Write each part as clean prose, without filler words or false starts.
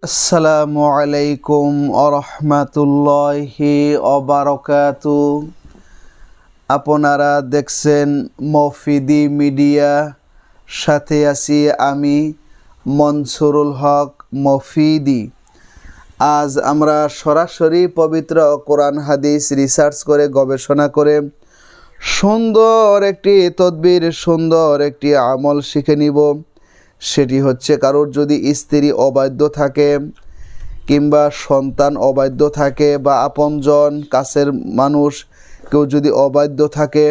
আসসালামু আলাইকুম আরহামাতুল্লাহি অবারকাতু। আপনারা দেখছেন মফিদি মিডিয়া, সাথে আছি আমি মনসুরুল হক মফিদি। আজ আমরা সরাসরি পবিত্র কোরআন হাদিস রিসার্চ করে গবেষণা করে সুন্দর একটি তদবির, সুন্দর একটি আমল শিখে নিব। সেটি হচ্ছে, কারোর যদি স্ত্রী অবাধ্য থাকে কিংবা সন্তান অবাধ্য থাকে বা আপনজন কাছের মানুষ কেউ যদি অবাধ্য থাকে,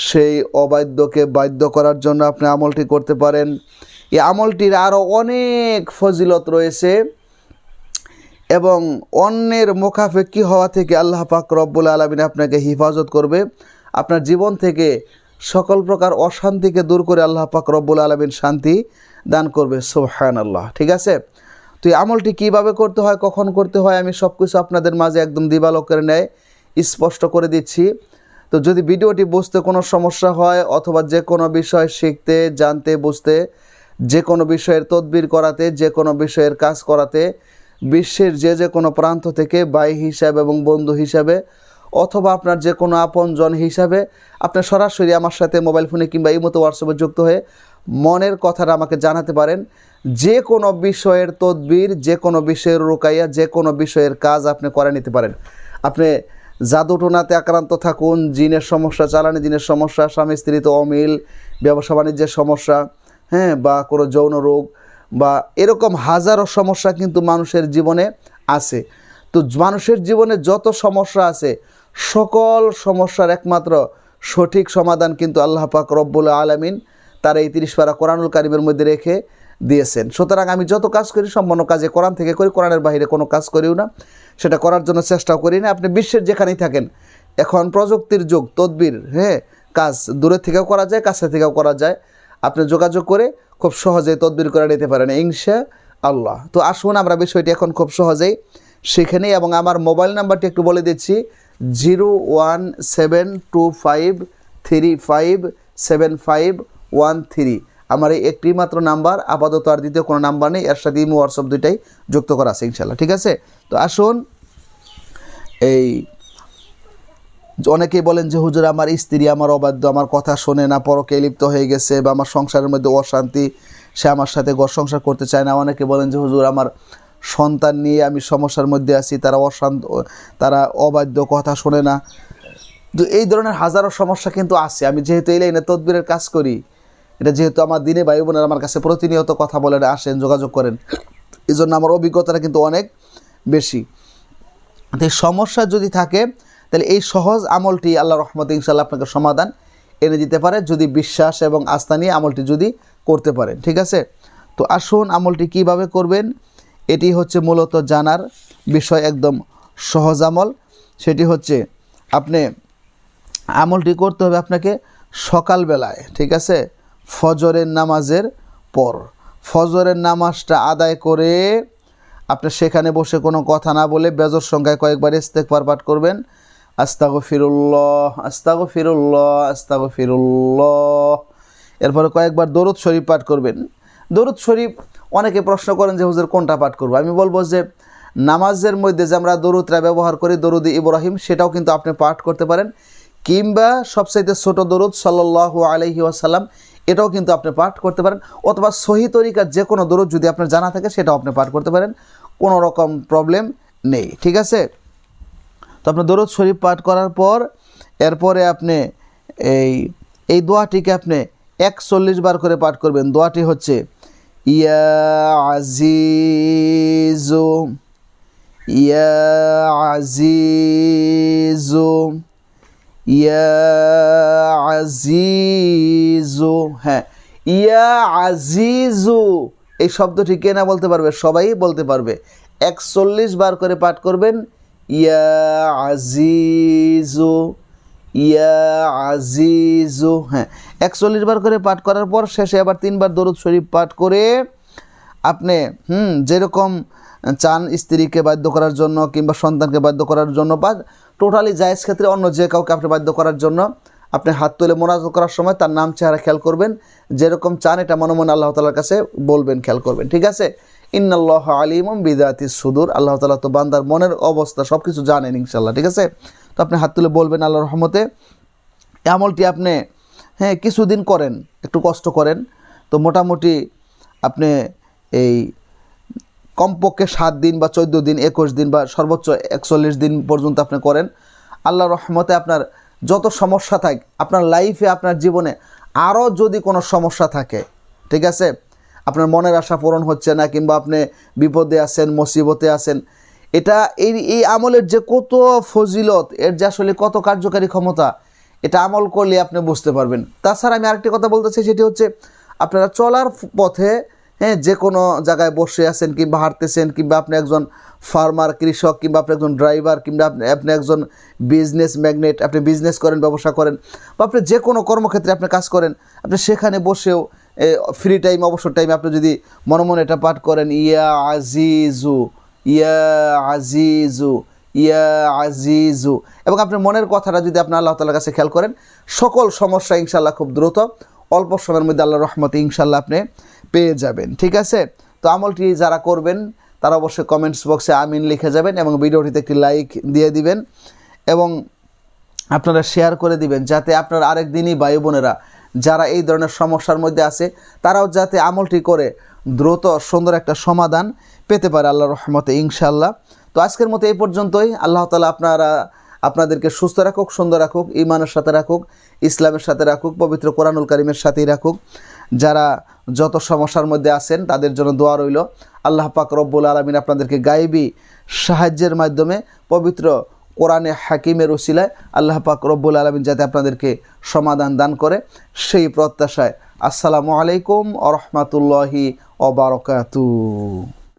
সেই অবাধ্যকে বাধ্য করার জন্য আপনি আমলটি করতে পারেন। এই আমলটির আরও অনেক ফজিলত রয়েছে এবং অন্যের মুখাপেক্ষী হওয়া থেকে আল্লাহ পাক রব্বুল আলামিন আপনাকে হেফাজত করবে। আপনার জীবন থেকে সকল প্রকার অশান্তিকে দূর করে আল্লাহ পাক রব্বুল আলামিন শান্তি দান করবে। সুবহানাল্লাহ। ঠিক আছে, তো এই আমলটি কীভাবে করতে হয়, কখন করতে হয়, আমি সব কিছু আপনাদের মাঝে একদম দিবালোকের ন্যায় স্পষ্ট করে দিচ্ছি। তো যদি ভিডিওটি বুঝতে কোনো সমস্যা হয় অথবা যে কোনো বিষয় শিখতে, জানতে, বুঝতে, যে কোনো বিষয়ের তদবির করাতে, যে কোনো বিষয়ের কাজ করাতে বিশ্বের যে কোনো প্রান্ত থেকে ভাই হিসাবে এবং বন্ধু হিসাবে অথবা আপনার যে কোনো আপনজন হিসাবে আপনি সরাসরি আমার সাথে মোবাইল ফোনে কিংবা এই মতো হোয়াটসঅ্যাপে যুক্ত হয়ে মনের কথাটা আমাকে জানাতে পারেন। যে কোনো বিষয়ের তদবির, যে কোনো বিষয়ের রুকাইয়া, যে কোনো বিষয়ের কাজ আপনি করে নিতে পারেন। আপনি জাদুটোনাতে আক্রান্ত থাকুন, জিনের সমস্যা, চালানি জিনের সমস্যা, স্বামী স্ত্রীতে অমিল, ব্যবসা বাণিজ্যের সমস্যা, বা কোনো যৌন রোগ বা এরকম হাজারো সমস্যা কিন্তু মানুষের জীবনে আছে। তো মানুষের জীবনে যত সমস্যা আছে সকল সমস্যার একমাত্র সঠিক সমাধান কিন্তু আল্লাহ পাক রব্বুল আলামিন তার এই 30 পারা কোরআনুল কারিমের মধ্যে রেখে দিয়েছেন। সুতরাং আমি যত কাজ করি সম্পূর্ণ কাজে কোরআন থেকে করি, কোরআনের বাইরে কোনো কাজ করিও না, সেটা করার জন্য চেষ্টাও করি না। আপনি বিশ্বের যেখানেই থাকেন, এখন প্রযুক্তির যুগ, তদবির কাজ দূরের থেকেও করা যায়, কাছে থেকেও করা যায়। আপনি যোগাযোগ করে খুব সহজেই তদবির করে নিতে পারেন ইনশাআল্লাহ। তো আসুন আমরা বিষয়টি এখন খুব সহজেই শিখে নিই এবং আমার মোবাইল নাম্বারটি একটু বলে দিচ্ছি, 01725357513। আমার এই একটি মাত্র নাম্বার, আপাতত আর দ্বিতীয় কোনো নাম্বার নেই, এর সাথে ইমো হোয়াটসঅ্যাপ দুইটাই যুক্ত করা আছে ইনশাআল্লাহ। ঠিক আছে, তো আসুন। এই অনেকেই বলেন যে হুজুর আমার স্ত্রী আমার অবাধ্য, আমার কথা শোনে না, পরকে লিপ্ত হয়ে গেছে, বা আমার সংসারের মধ্যে অশান্তি, সে আমার সাথে ঘর সংসার করতে চায় না। অনেকে বলেন যে হুজুর আমার সন্তান নিয়ে আমি সমস্যার মধ্যে আছি, তারা অবাধ্য, কথা শোনে না। তো এই ধরনের হাজারো সমস্যা কিন্তু আছে। আমি যেহেতু এই লাইনে তদবিরের কাজ করি, এটা যেহেতু আমার দিনে ভাই বোনেরা আমার কাছে প্রতিনিয়ত কথা বলেন, আসেন, যোগাযোগ করেন, এই জন্য আমার অভিজ্ঞতাটা কিন্তু অনেক বেশি। তো এই সমস্যা যদি থাকে তাহলে এই সহজ আমলটি আল্লাহর রহমতে ইনশাআল্লাহ আপনাকে সমাধান এনে দিতে পারে, যদি বিশ্বাস এবং আস্থা নিয়ে আমলটি যদি করতে পারেন। ঠিক আছে, তো আসুন আমলটি কিভাবে করবেন এটি হচ্ছে মূলত জানার বিষয়, একদম সহজ আমল। সেটি হচ্ছে আপনি আমলটি করতে হবে আপনাকে সকালবেলায়, ঠিক আছে, ফজরের নামাজের পর। ফজরের নামাজটা আদায় করে আপনি সেখানে বসে কোনো কথা না বলে বেজর সংখ্যায় কয়েকবার ইস্তেগফার পাঠ করবেন। আস্তাগফিরুল্লাহ, আস্তাগফিরুল্লাহ, আস্তাগফিরুল্লাহ। এরপরে কয়েকবার দরুদ শরীফ পাঠ করবেন। দরুদ শরীফ অনেকে প্রশ্ন করেন যে হুজুর কোনটা পাঠ করব। আমি বলবো যে নামাজের মধ্যে যে আমরা দরুদটা ব্যবহার করি, দরুদ ইব্রাহিম, সেটাও কিন্তু আপনি পাঠ করতে পারেন, কিংবা সবচাইতে ছোট দরুদ সাল্লাল্লাহু আলাইহি ওয়াসাল্লাম, এটাও কিন্তু আপনি পাঠ করতে পারেন, অথবা সহি তরিকার যে কোনো দরুদ যদি আপনার জানা থাকে সেটাও আপনি পাঠ করতে পারেন, কোনো রকম প্রবলেম নেই। ঠিক আছে, তো আপনি দরুদ শরীফ পাঠ করার পর এরপরে আপনি এই দোয়াটিকে আপনি 41 বার করে পাঠ করবেন। দোয়াটি হচ্ছে ইয়া আজিজু, ইয়া আজিজু, ইয়া আজিজু। ইয়া আজিজু এই শব্দটি কে না বলতে পারবে? সবাই বলতে পারবে। 41 বার করে পাঠ করবেন, ইয়া আজিজু, ইয়া আজিজু। 41 বার করে পাঠ করার পর শেষে আবার 3 বার দরুদ শরীফ পাঠ করে আপনি যেরকম চান স্ত্রীকে বাধ্য করার জন্য কিংবা সন্তানকে বাধ্য করার জন্য বা টোটালি জায়েজ ক্ষেত্রে অন্য যে কাউকে আপনি বাধ্য করার জন্য আপনি হাত তুলে মোনাজাত করার সময় তার নাম চেহারা খেয়াল করবেন, যেরকম চান এটা মনে মনে আল্লাহ তাআলার কাছে বলবেন, খেয়াল করবেন। ঠিক আছে, ইন্নাল্লাহা আলিমুম বিযাতিস সুদূর, আল্লাহ তাআলা তো বান্দার মনের অবস্থা সব কিছু জানেন ইনশাআল্লাহ। ঠিক আছে, তো আপনি হাত তুলে বলবেন আল্লাহর রহমতে এই আমলটি আপনি কিছুদিন করেন, একটু কষ্ট করেন, তো মোটামুটি আপনি এই কমপক্ষে 7 দিন বা 14 দিন 21 দিন বা সর্বোচ্চ 41 দিন পর্যন্ত আপনি করেন। আল্লাহর রহমতে আপনার যত সমস্যা থাকে আপনার লাইফে, আপনার জীবনে আরও যদি কোনো সমস্যা থাকে, ঠিক আছে, আপনার মনের আশা পূরণ হচ্ছে না কিংবা আপনি বিপদে আছেন, মুসিবতে আছেন, এটা এই আমলের যে কত ফজিলত, এর যে আসলে কত কার্যকারী ক্ষমতা, এটা আমল করলে আপনি বুঝতে পারবেন। তাছাড়া আমি আরেকটি কথা বলতে চাই, সেটি হচ্ছে আপনারা চলার পথে যে কোনো জায়গায় বসে আছেন কিংবা হাঁটতেছেন, কিংবা আপনি একজন ফার্মার, কৃষক, কিংবা আপনি একজন ড্রাইভার, কিংবা আপনি একজন বিজনেস ম্যাগনেট, আপনি বিজনেস করেন, ব্যবসা করেন, বা আপনি যে কোনো কর্মক্ষেত্রে আপনি কাজ করেন, আপনি সেখানে বসেও ফ্রি টাইম, অবসর টাইমে আপনি যদি মনে মনে এটা পাঠ করেন, ইয়া আজিজু ইয়া আজিজু ইয়া আজিজু, এবং আপনার মনের কথাটা যদি আপনি আল্লাহ তাআলার কাছে খেয়াল করেন, সকল সমস্যা ইনশাআল্লাহ খুব দ্রুত অল্প সময়ের মধ্যে আল্লাহর রহমতে ইনশাআল্লাহ আপনি পেয়ে যাবেন। ঠিক আছে, তো আমলটি যারা করবেন তারা অবশ্যই কমেন্টস বক্সে আমিন লিখে যাবেন এবং ভিডিওটিতে একটি লাইক দিয়ে দিবেন এবং আপনারা শেয়ার করে দিবেন, যাতে আপনার আরেক দিনই ভাই বোনেরা যারা এই ধরনের সমস্যার মধ্যে আছে তারাও যাতে আমলটি করে দ্রুত সুন্দর একটা সমাধান পেতে পারে আল্লাহর রহমতে ইনশাআল্লাহ। তো আজকের মতো এই পর্যন্তই। আল্লাহ তাআলা আপনাদেরকে সুস্থ রাখুক, সুন্দর রাখুক, ঈমানের সাথে রাখুক, ইসলামের সাথে রাখুক, পবিত্র কোরআনুল কারীমের সাথেই রাখুক। যারা যত সমস্যার মধ্যে আছেন তাদের জন্য দোয়া রইল। আল্লাহ পাক রব্বুল আলামিন আপনাদেরকে গায়েবী সাহায্যের মাধ্যমে পবিত্র কোরআনে হাকিমের উসিলায় আল্লাহ পাক রব্বুল আলামিন যাতে আপনাদেরকে সমাধান দান করে, সেই প্রত্যাশায় আসসালামু আলাইকুম ওয়া রাহমাতুল্লাহি ওয়া বারাকাতুহু।